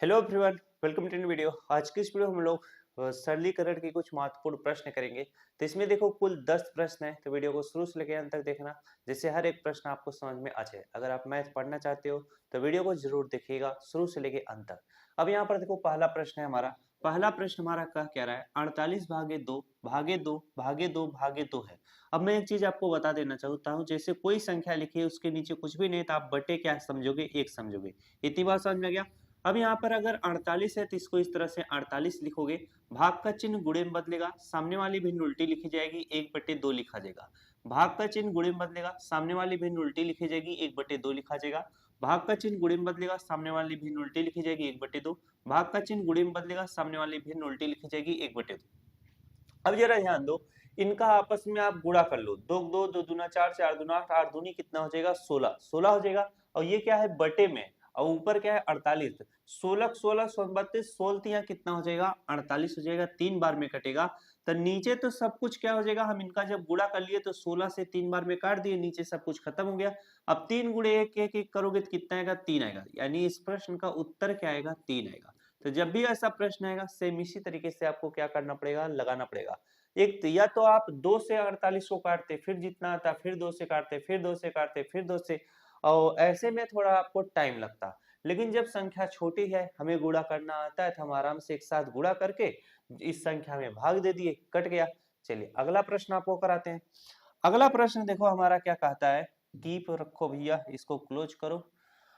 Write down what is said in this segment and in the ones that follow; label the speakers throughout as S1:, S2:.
S1: Hello everyone, welcome to new video. आज की इस वीडियो हम लोग सरलीकरण के कुछ महत्वपूर्ण प्रश्न करेंगे। तो इसमें देखो कुल 10 प्रश्न है, तो वीडियो को शुरू से लेकर अंत तक देखना, जिससे हर एक प्रश्न आपको समझ में आ जाए। अगर आप मैथ पढ़ना चाहते हो तो वीडियो को जरूर देखिएगा शुरू से लेकर अंत तक। अब यहाँ पर देखो पहला प्रश्न है हमारा। पहला प्रश्न हमारा कह रहा है 48 भागे 2 भागे 2 भागे 2 भागे 2 है। अब मैं एक चीज आपको बता देना चाहता हूँ, जैसे कोई संख्या लिखी है उसके नीचे कुछ भी नहीं तो आप बटे क्या समझोगे, एक समझोगे। इतनी बात समझ में गया। अब यहाँ पर अगर 48 है तो इसको इस तरह से 48 लिखोगे, भाग का चिन्ह गुणे में बदलेगा, सामने वाली भिन्न उल्टी लिखी जाएगी, 1/2 लिखा जाएगा। भाग का चिन्ह गुणे में बदलेगा, सामने वाली भिन्न उल्टी लिखी जाएगी, 1/2 लिखा जाएगा। भाग का चिन्ह गुणे में बदलेगा, सामने वाली भिन्न उल्टी लिखी जाएगी, 1/2। भाग का चिन्ह गुणे में बदलेगा, सामने वाली भिन्न उल्टी लिखी जाएगी, 1/2। अब जरा ध्यान दो, इनका आपस में आप गुणा कर लो, 2 2 2 दूना 4 4 दूना 8 8 दूनी कितना हो जाएगा, 16 16 हो जाएगा। और ये क्या है, बटे में, और ऊपर क्या है 48। 16 16 32 16 कितना हो जाएगा, 48 हो जाएगा। 3 बार में कटेगा तो नीचे तो सब कुछ क्या हो जाएगा, हम इनका जब गुणा कर लिए तो 16 से 3 बार में काट दिए, नीचे सब कुछ खत्म हो गया। अब 3 गुणे 1 1 1 करोगे तो कितना आएगा, 3 आएगा। यानी इस प्रश्न का उत्तर क्या आएगा, 3 आएगा। तो जब भी ऐसा प्रश्न आएगा सेम इसी तरीके से आपको क्या करना पड़ेगा, लगाना पड़ेगा। एक या तो आप 2 से 48 को काटते, फिर जितना आता फिर 2 से काटते, फिर 2 से काटते, फिर 2 से, और ऐसे में थोड़ा आपको टाइम लगता। लेकिन जब संख्या छोटी है, हमें गुणा करना आता है, तो हम आराम से एक साथ गुणा करके इस संख्या में भाग दे दिए, कट गया। चलिए अगला प्रश्न आपको कराते हैं। अगला प्रश्न देखो हमारा क्या कहता है, कीप रखो भैया, इसको क्लोज करो।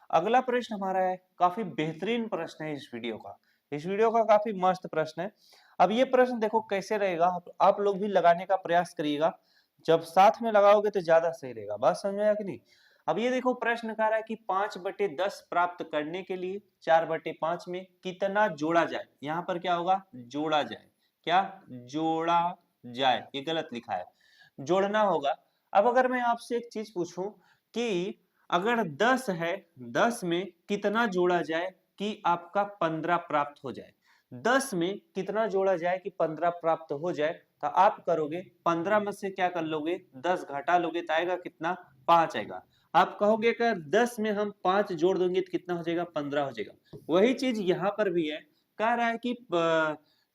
S1: अगला प्रश्न हमारा है, काफी बेहतरीन प्रश्न है इस वीडियो का काफी मस्त प्रश्न है। अब ये प्रश्न देखो कैसे रहेगा, आप लोग भी लगाने का प्रयास करिएगा। जब साथ में लगाओगे तो ज्यादा सही रहेगा। बात समझ में आया कि नहीं। अब ये देखो प्रश्न कह रहा है कि 5/10 प्राप्त करने के लिए 4/5 में कितना जोड़ा जाए। यहाँ पर क्या होगा, जोड़ा जाए, क्या जोड़ा जाए, ये गलत लिखा है, जोड़ना होगा। अब अगर मैं आपसे एक चीज पूछूं कि अगर 10 है, 10 में कितना जोड़ा जाए कि आपका 15 प्राप्त हो जाए। 10 में कितना जोड़ा जाए कि 15 प्राप्त हो जाए, तो आप करोगे 15 में से क्या कर लोगे, 10 घटा लोगे तो आएगा कितना, 5 आएगा। आप कहोगे कि 10 में हम 5 जोड़ देंगे तो कितना हो जाएगा, 15 हो जाएगा। वही चीज यहाँ पर भी है, कह रहा है कि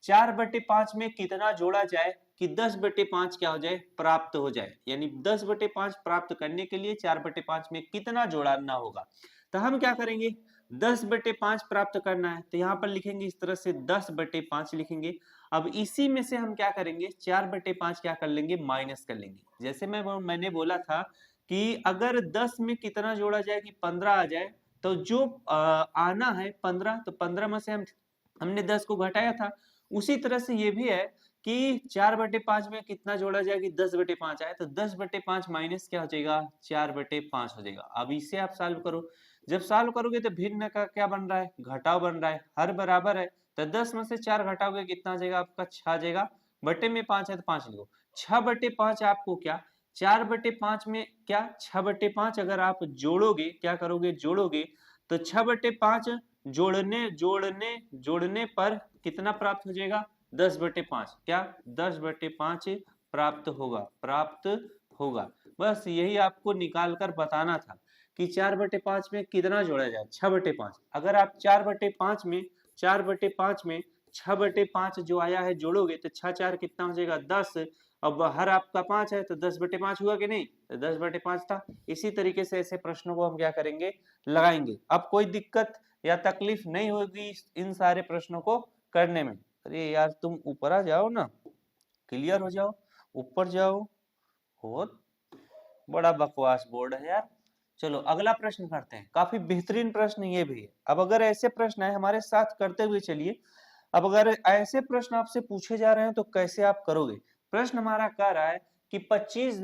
S1: 4/5 में कितना जोड़ा जाए कि 10/5 क्या हो जाए, प्राप्त हो जाए। यानी 10/5 प्राप्त करने के लिए 4/5 में कितना जोड़ना होगा। तो हम क्या करेंगे, 10/5 प्राप्त करना है तो यहाँ पर लिखेंगे इस तरह से 10/5 लिखेंगे। अब इसी में से हम क्या करेंगे, 4/5 क्या कर लेंगे, माइनस कर लेंगे। जैसे मैंने बोला था कि अगर 10 में कितना जोड़ा जाए कि 15 आ जाए, तो जो आना है 15, तो 15 में से हमने 10 को घटाया था। उसी तरह से ये भी है कि 4/5 में कितना जोड़ा जाए कि 10/5 आए, तो 10/5 माइनस क्या हो जाएगा, 4/5 हो जाएगा। अब इसे आप सॉल्व करो, जब सॉल्व करोगे तो भिन्न का क्या बन रहा है, घटाव बन रहा है, हर बराबर है। तो 10 में से 4 घटाओगे कितना आ जाएगा, आपका 6 आ जाएगा। बटे में 5 है तो 5 लिखो। 6/5 आपको क्या, 4/5 में क्या, 6/5 अगर आप जोड़ोगे, क्या करोगे, जोड़ोगे, तो 6/5 जोड़ने जोड़ने जोड़ने पर कितना प्राप्त हो जाएगा, 10/5, क्या 10/5 प्राप्त होगा, प्राप्त होगा। बस यही आपको निकाल कर बताना था कि 4/5 में कितना जोड़ा जाए, 6/5। अगर आप 4/5 में 6/5 जो आया है जोड़ोगे तो 6 4 कितना हो जाएगा, 10। अब हर आपका 5 है तो 10/5 हुआ कि नहीं, तो 10/5 था। इसी तरीके से ऐसे प्रश्नों को हम क्या करेंगे, लगाएंगे। अब कोई दिक्कत या तकलीफ नहीं होगी इन सारे प्रश्नों को करने में। अरे यार तुम ऊपर आ जाओ ना, क्लियर हो जाओ, ऊपर जाओ। बहुत बड़ा बकवास बोर्ड है यार। चलो अगला प्रश्न करते हैं, काफी बेहतरीन प्रश्न ये भी है। अब अगर ऐसे प्रश्न है हमारे साथ करते हुए चलिए। अब अगर ऐसे प्रश्न आपसे पूछे जा रहे हैं तो कैसे आप करोगे। प्रश्न हमारा कह रहा है कि 25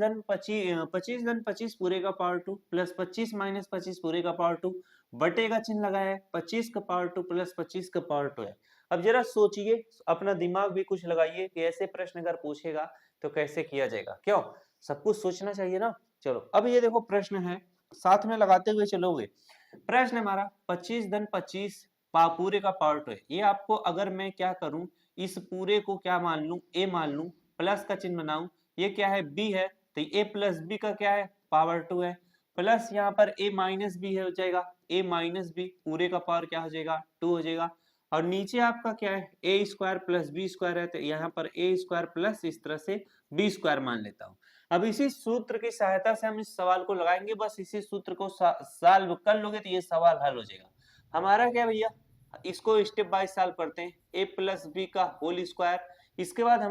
S1: पूरे का पावर 2 प्लस 25 माइनस 25 पूरे का पावर 2 बटे का चिन्ह लगाया है, 25 का पावर 2 प्लस 25 का पावर 2 है। अब जरा सोचिए, अपना दिमाग भी कुछ लगाइए कि ऐसे प्रश्न अगर पूछेगा तो कैसे किया जाएगा। क्यों, सब कुछ सोचना चाहिए ना। चलो अब ये देखो प्रश्न है, साथ में लगाते हुए चलोगे। प्रश्न हमारा 25 पूरे का पावर 2 है। ये आपको अगर मैं क्या करूं, इस पूरे को क्या मान लूं, ए मान लूं, प्लस का चिन्ह बनाऊं, ये क्या है, बी है, तो ए प्लस बी का क्या है, पावर 2 है, प्लस यहाँ पर ए माइनस बी हो जाएगा, a माइनस बी पूरे का पावर क्या हो जाएगा 2 हो जाएगा। और नीचे आपका क्या है A square plus B square है, तो यहाँ पर ए स्क्वायर प्लस इस तरह से बी स्क्वायर मान लेता हूँ। अब इसी सूत्र की सहायता से हम इस सवाल को लगाएंगे, बस इसी सूत्र को सॉल्व कर लोगे तो ये सवाल हल हो जाएगा। हमारा क्या भैया, इसको स्टेप बाय सॉल्व करते हैं। ए प्लस बी का होल स्क्वायर, इसके बाद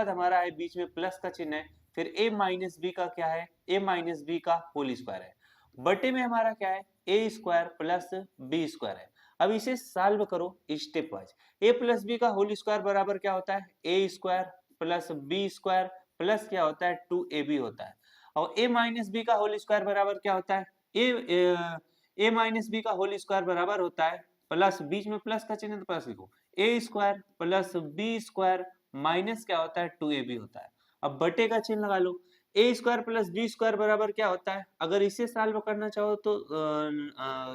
S1: हमारा है बीच में प्लस का चिन्ह है, फिर ए माइनस बी का क्या है ए माइनस बी का होल स्क्वायर है, बटे में हमारा क्या है A square plus B square है। अब इसे सॉल्व करो step wise. A plus B का होल स्क्वायर बराबर क्या होता है A square plus B square plus क्या होता है 2ab होता है। और ए माइनस बी का होल स्क्वायर बराबर क्या होता है ए माइनस बी का होल स्क्वायर बराबर होता है प्लस, बीच में प्लस का चिन्ह तो प्लस लिखो, A square plus B square minus क्या होता है 2ab होता है। अब बटे का चिन्ह लगा लो, ए स्क्वायर प्लस बी स्क्वायर बराबर क्या होता है, अगर इसे सॉल्व करना चाहो तो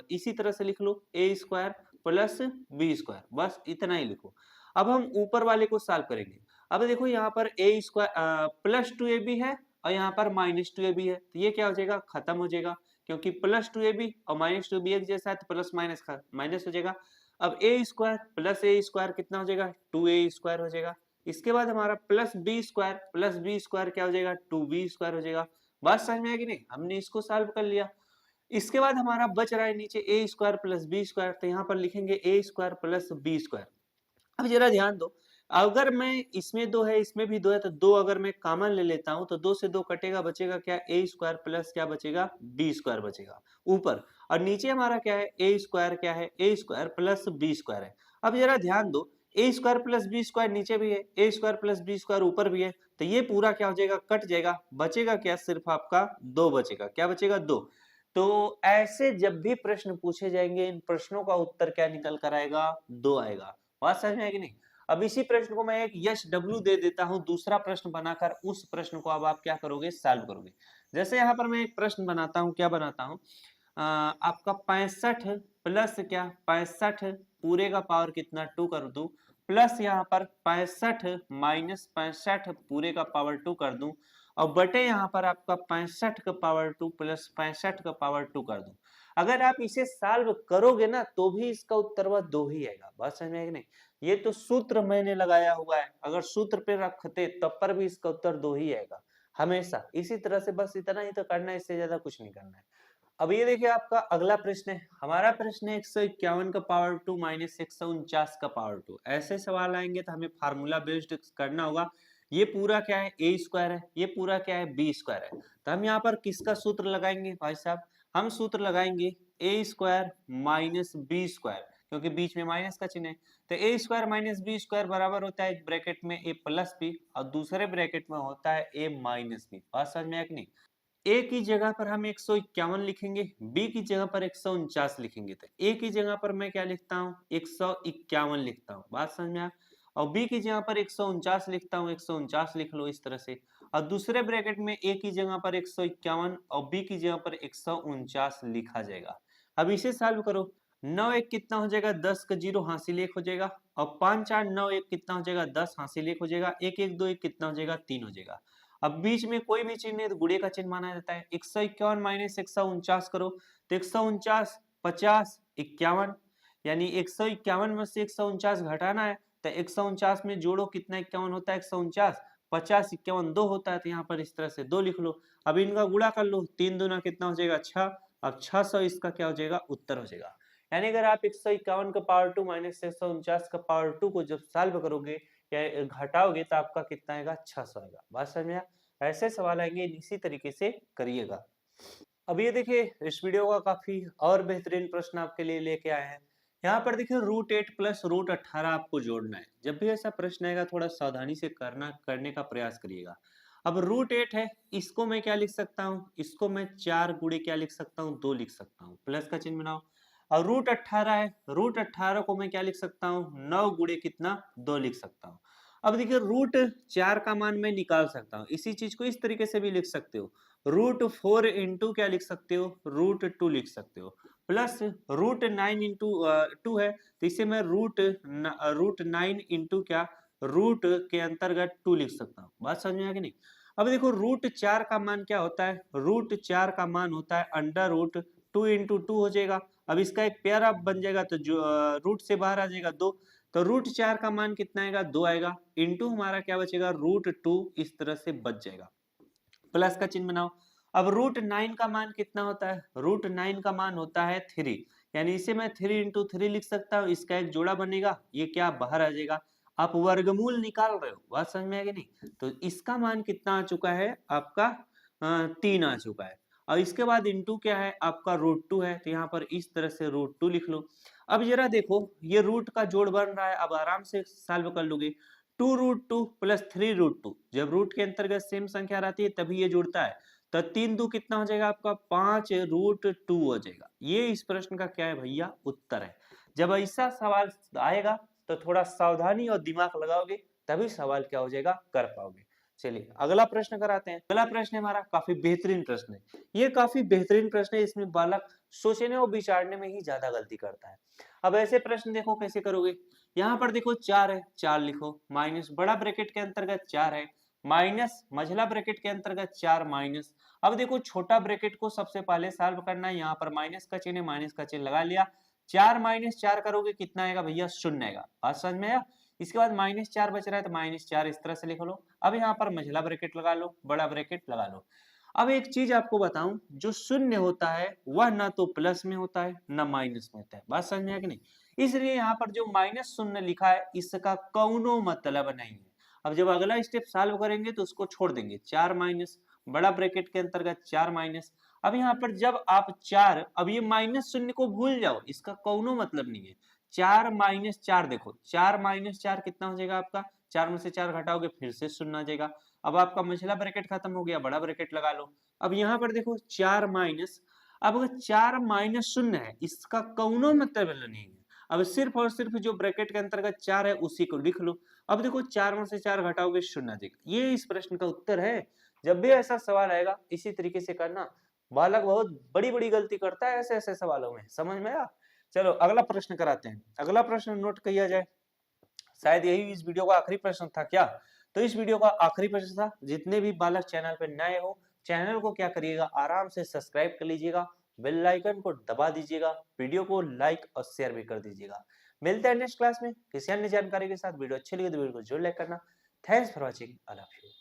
S1: इसी तरह से लिख लो ए स्क्वायर प्लस बी स्क्वायर, बस इतना ही लिखो। अब हम ऊपर वाले को सॉल्व करेंगे। अब देखो यहाँ पर ए स्क्वायर प्लस 2ab है और यहाँ पर माइनस 2ab है, तो ये क्या हो जाएगा खत्म हो जाएगा, क्योंकि प्लस 2ab और माइनस 2ab एक जैसा है तो प्लस माइनस माइनस हो जाएगा। अब ए स्क्वायर प्लस ए स्क्वायर कितना हो जाएगा 2a स्क्वायर हो जाएगा। इसके बाद हमारा प्लस बी स्क्वायर क्या हो जाएगा 2b स्क्वायर हो जाएगा। बात समझ में आएगी नहीं, हमने इसको सॉल्व कर लिया। इसके बाद हमारा बच रहा है नीचे ए स्क्वायर प्लस बी स्क्वायर, तो यहाँ पर लिखेंगे ए स्क्वायर प्लस बी स्क्वायर। अब जरा ध्यान दो, अगर मैं इसमें 2 है इसमें भी 2 है, तो 2 अगर मैं कॉमन ले लेता हूं तो 2 से 2 कटेगा, बचेगा क्या ए स्क्वायर प्लस क्या बचेगा बी स्क्वायर बचेगा ऊपर, और नीचे हमारा क्या है A square plus B square है। अब जरा ध्यान दो, ए स्क्वायर प्लस बी स्क्वायर नीचे भी है, A square plus B square ऊपर भी है, तो ये पूरा क्या हो जाएगा कट जाएगा, बचेगा क्या सिर्फ आपका 2 बचेगा, क्या बचेगा 2। तो ऐसे जब भी प्रश्न पूछे जाएंगे इन प्रश्नों का उत्तर क्या निकल कर आएगा 2 आएगा। बात समझ में आएगी नहीं। अब इसी प्रश्न को मैं एक यश डब्ल्यू दे देता हूं दूसरा प्रश्न बनाकर, उस प्रश्न को अब आप क्या करोगे सॉल्व करोगे। जैसे यहाँ पर मैं एक प्रश्न बनाता हूं, क्या बनाता हूं आपका 65 प्लस क्या 65 पूरे का पावर कितना 2 कर दूं, प्लस यहाँ पर 65 माइनस 65 पूरे का पावर 2 कर दूं, और बटे यहाँ पर आपका 65 का पावर 2 प्लस 65 का पावर 2 कर दूं। अगर आप इसे सॉल्व करोगे ना तो भी इसका उत्तर वह 2 ही आएगा। बात समझ में आएगी नहीं, ये तो सूत्र मैंने लगाया हुआ है, अगर सूत्र पे रखते तब पर भी इसका उत्तर 2 ही आएगा हमेशा। इसी तरह से बस इतना ही तो करना है, इससे ज्यादा कुछ नहीं करना है। अब ये देखिए आपका अगला प्रश्न है, हमारा प्रश्न है 151 का पावर 2 माइनस 149 का पावर 2। ऐसे सवाल आएंगे तो हमें फार्मूला बेस्ड करना होगा। ये पूरा क्या है ए स्क्वायर है, ये पूरा क्या है बी स्क्वायर है, तो हम यहाँ पर किसका सूत्र लगाएंगे भाई साहब, हम सूत्र लगाएंगे ए स्क्वायर माइनस बी स्क्वायर, क्योंकि बीच में माइनस का चिन्ह है, तो ए स्क्वायर माइनस बी स्क्वायर बराबर होता है एक ब्रैकेट में ए प्लस बी और दूसरे ब्रैकेट में होता है ए माइनस बी। बात समझ में आया कि नहीं। ए की जगह पर हम 151 लिखेंगे, बी की जगह पर 149 लिखेंगे, तो ए की जगह पर मैं क्या लिखता हूँ 151 लिखता हूँ। बात समझ में आया। और बी की जगह पर 149 लिखता हूँ, 149 लिख लो इस तरह से, और दूसरे ब्रैकेट में ए की जगह पर 151 और बी की जगह पर 149 लिखा जाएगा। अब इसे सॉल्व करो, 9 1 कितना हो जाएगा 10 का 0 हासिल 1 हो जाएगा, और 5 4 9 1 कितना हो जाएगा 10 हासिल 1 हो जाएगा, 1 1 2 1 कितना हो जाएगा 3 हो जाएगा। अब बीच में कोई भी चिन्ह नहीं तो गुणे का चिन्ह माना जाता है। 151 माइनस 149 करो तो 149 50 51, यानी 151 में से 149 घटाना है, तो 149 में जोड़ो कितना 51 होता है 149, 50 51 2 होता है, तो यहाँ पर इस तरह से 2 लिख लो। अब इनका गुणा कर लो, 3 दूना कितना हो जाएगा 6, अब 600 इसका क्या हो जाएगा उत्तर हो जाएगा। यानी अगर आप 151 का पावर 2 माइनस 149 का पावर 2 को जब सॉल्व करोगे या घटाओगे तो आपका कितना आएगा 600 आएगा। बात समझ में आया। ऐसे सवाल आएंगे इसी तरीके से करिएगा। अब ये देखिए इस वीडियो का काफी और बेहतरीन प्रश्न आपके लिए लेके आए हैं। यहाँ पर देखिए √8 प्लस √18 आपको जोड़ना है। जब भी ऐसा प्रश्न आएगा थोड़ा सावधानी से करने का प्रयास करिएगा। अब √8 है, इसको मैं क्या लिख सकता हूँ, इसको मैं 4 गुणे क्या लिख सकता हूँ 2 लिख सकता हूँ, प्लस का चिन्ह बनाओ। और √18 है, √18 को मैं क्या लिख सकता हूँ 9 गुणे कितना 2 लिख सकता हूँ। अब देखिए √4 का मान मैं निकाल सकता हूँ, इसी चीज को इस तरीके से भी लिख सकते हो, √4 इंटू क्या लिख सकते हो √2 लिख सकते हो, प्लस √9 इंटू 2 है तो इसे मैं √9 इंटू क्या रूट के अंतर्गत 2 लिख सकता हूँ। बात समझ में आ गई नहीं। अब देखो √4 का मान क्या होता है, √4 का मान होता है अंडर रूट 2 इंटू 2 हो जाएगा। अब इसका एक पेयर आप बन जाएगा तो जो रूट से बाहर आ जाएगा 2, तो रूट 4 का मान कितना आएगा 2 आएगा, इंटू हमारा क्या बचेगा रूट 2, इस तरह से बच जाएगा। प्लस का चिन्ह बनाओ। अब रूट 9 का मान कितना होता है, रूट 9 का मान होता है 3, यानी इसे मैं 3 इंटू 3 लिख सकता हूँ, इसका एक जोड़ा बनेगा, ये क्या बाहर आ जाएगा। आप वर्गमूल निकाल रहे हो, बात समझ में आएगी नहीं, तो इसका मान कितना आ चुका है आपका 3 आ चुका है। और इसके बाद इंटू क्या है आपका रूट 2 है, तो यहाँ पर इस तरह से रूट 2 लिख लो। अब जरा देखो ये रूट का जोड़ बन रहा है, अब आराम से सॉल्व कर लोगे। 2 रूट 2 प्लस 3 रूट 2, जब रूट के अंतर्गत सेम संख्या रहती है तभी ये जुड़ता है, तो 3 2 कितना हो जाएगा आपका 5 रूट 2 हो जाएगा। ये इस प्रश्न का क्या है भैया उत्तर है। जब ऐसा सवाल आएगा तो थोड़ा सावधानी और दिमाग लगाओगे तभी सवाल क्या हो जाएगा कर पाओगे। चलिए अगला प्रश्न कराते हैं। अगला प्रश्न हमारा काफी बेहतरीन प्रश्न है, ये काफी बेहतरीन प्रश्न है, इसमें बालक सोचने और विचारने में ही ज्यादा गलती करता है। अब ऐसे प्रश्न देखो कैसे करोगे, यहाँ पर देखो 4 है, 4 लिखो, माइनस बड़ा ब्रैकेट के अंतर्गत 4 है, माइनस मझला ब्रैकेट के अंतर्गत 4 माइनस। अब देखो छोटा ब्रैकेट को सबसे पहले सॉल्व करना है, यहाँ पर माइनस का चिन्ह, माइनस का चिन्ह लगा लिया, 4 माइनस 4 करोगे कितना आएगा भैया 0 आएगा, बात समझ में आया। इसके बाद माइनस 4 बच रहा है तो माइनस 4 इस तरह से लिख लो। अब यहाँ पर मझला ब्रैकेट लगा लो, बड़ा ब्रैकेट लगा लो। अब एक चीज आपको बताऊं, जो शून्य होता है वह ना तो प्लस में होता है ना माइनस में होता है, बात समझ में आया कि नहीं। इसलिए यहाँ पर जो माइनस शून्य लिखा है इसका कौनो मतलब नहीं है। अब जब अगला स्टेप सॉल्व करेंगे तो उसको छोड़ देंगे, 4 माइनस बड़ा ब्रैकेट के अंतर्गत 4 माइनस। अब यहाँ पर जब आप 4, अब ये माइनस शून्य को भूल जाओ, इसका कौनो मतलब नहीं है। 4 माइनस 4 देखो, 4 माइनस 4 कितना हो जाएगा आपका, 4 में से 4 घटाओगे फिर से शून्य आ जाएगा। अब आपका मझला ब्रैकेट खत्म हो गया, बड़ा ब्रैकेट लगा लो। अब यहाँ पर देखो 4 माइनस, अब अगर 4 माइनस शून्य है इसका कौनो मतलब नहीं है, अब सिर्फ और सिर्फ जो ब्रैकेट के अंतर्गत 4 है उसी को लिख लो। अब देखो 4 में से 4 घटाओगे शून्य आ जाएगा, ये इस प्रश्न का उत्तर है। जब भी ऐसा सवाल आएगा इसी तरीके से करना, बालक बहुत बड़ी बड़ी गलती करता है ऐसे ऐसे सवालों में, समझ में आया। चलो अगला प्रश्न कराते हैं। अगला प्रश्न नोट किया जाए, शायद यही इस वीडियो का आखिरी प्रश्न था क्या, तो इस वीडियो का आखिरी प्रश्न था। जितने भी बालक चैनल पे नए हो, चैनल को क्या करिएगा आराम से सब्सक्राइब कर लीजिएगा, बेल आइकन को दबा दीजिएगा, वीडियो को लाइक और शेयर भी कर दीजिएगा। मिलते हैं नेक्स्ट क्लास में किसी अन्य जानकारी के साथ। वीडियो अच्छी लगी तो वीडियो को जरूर लाइक करना। Thanks for watching, I love you.